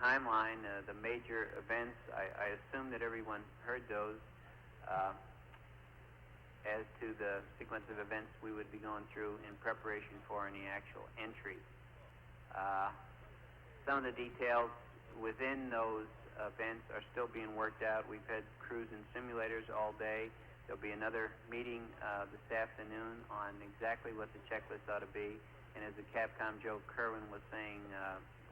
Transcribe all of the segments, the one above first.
timeline, the major events, I assume that everyone heard those. As to the sequence of events we would be going through in preparation for any actual entry. Some of the details within those events are still being worked out. We've had crews and simulators all day. There'll be another meeting this afternoon on exactly what the checklist ought to be. And as the Capcom Joe Kerwin was saying,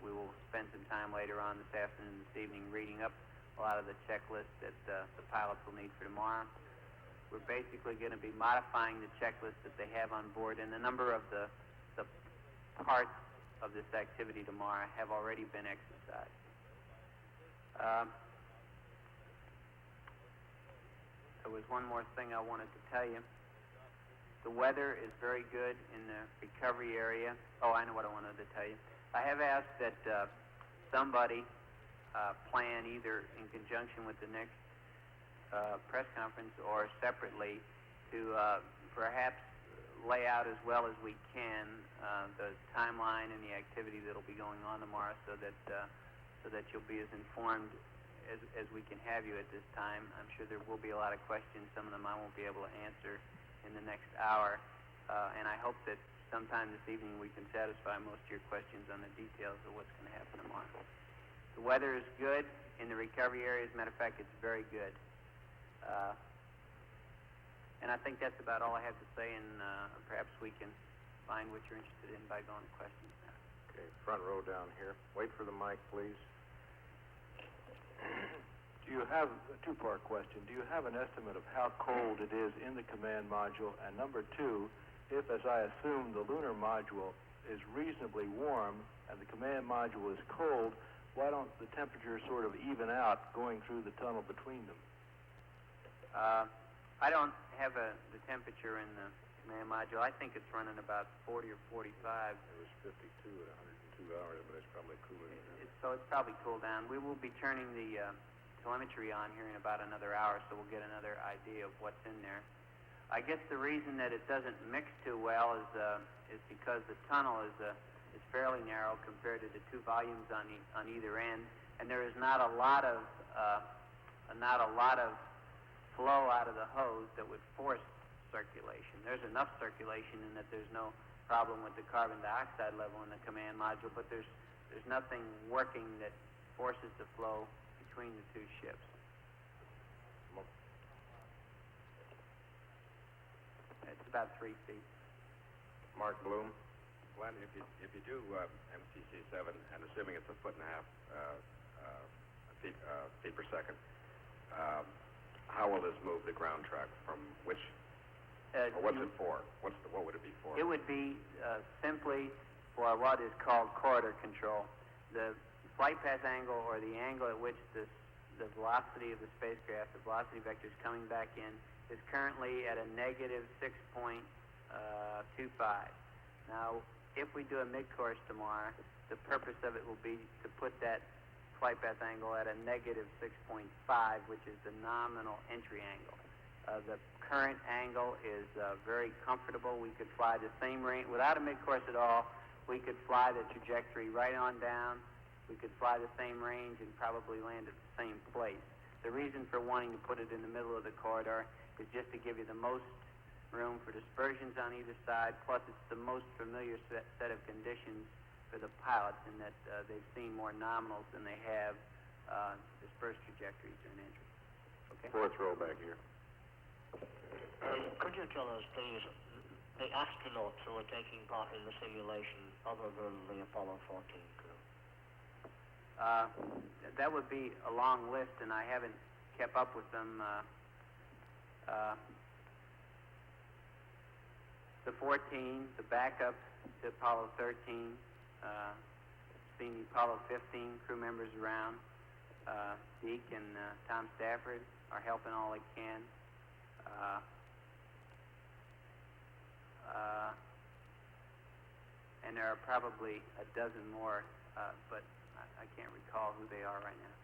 we will spend some time later on this afternoon, this evening, reading up a lot of the checklist that the pilots will need for tomorrow. We're basically going to be modifying the checklist that they have on board, and a number of the parts of this activity tomorrow have already been exercised. There was one more thing I wanted to tell you. The weather is very good in the recovery area. Oh, I know what I wanted to tell you. I have asked that somebody plan either in conjunction with the next press conference or separately to perhaps lay out as well as we can the timeline and the activity that will be going on tomorrow, so that you'll be as informed as we can have you at this time. I'm sure there will be a lot of questions. Some of them I won't be able to answer in the next hour, and I hope that sometime this evening we can satisfy most of your questions on the details of what's going to happen tomorrow. The weather is good in the recovery area. As a matter of fact, it's very good. And I think that's about all I have to say, and perhaps we can find what you're interested in by going to questions now. Okay, front row down here. Wait for the mic, please. Do you have a two-part question? Do you have an estimate of how cold it is in the command module? And number two, if, as I assume, the lunar module is reasonably warm and the command module is cold, why don't the temperatures sort of even out going through the tunnel between them? I don't have the temperature in the command module. I think it's running about 40 or 45. It was 52 at 102 hours, but it's probably cooler than that. So it's probably cooled down. We will be turning the telemetry on here in about another hour, so we'll get another idea of what's in there. I guess the reason that it doesn't mix too well is because the tunnel is fairly narrow compared to the two volumes on either end, and there is not a lot of flow out of the hose that would force circulation. There's enough circulation in that there's no problem with the carbon dioxide level in the command module, but there's nothing working that forces the flow between the two ships. It's about 3 feet. Mark Bloom. Glenn, if you do MCC7, and assuming it's 1.5 feet per second, how will this move the ground track from which, or what's it for? What would it be for? It would be simply for what is called corridor control. The flight path angle, or the angle at which the velocity of the spacecraft, the velocity vector, is coming back in, is currently at a negative 6.25. Now, if we do a mid-course tomorrow, the purpose of it will be to put that flight path angle at a negative 6.5, which is the nominal entry angle. The current angle is very comfortable. We could fly the same range without a mid-course at all. We could fly the trajectory right on down. We could fly the same range and probably land at the same place. The reason for wanting to put it in the middle of the corridor is just to give you the most room for dispersions on either side, plus it's the most familiar set of conditions for the pilots in that they've seen more nominals than they have dispersed trajectories during entry. Okay? Fourth row back here. Could you tell us, please, the astronauts who are taking part in the simulation other than the Apollo 14 crew? That would be a long list, and I haven't kept up with them. The 14, the backup to Apollo 13, seeing the Apollo 15 crew members around. Deke and Tom Stafford are helping all they can. And there are probably a dozen more, but I can't recall who they are right now.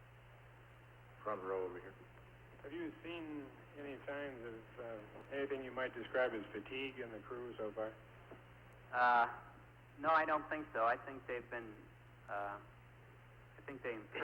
Front row over here. Have you seen any signs of anything you might describe as fatigue in the crew so far? No, I don't think so. I think think they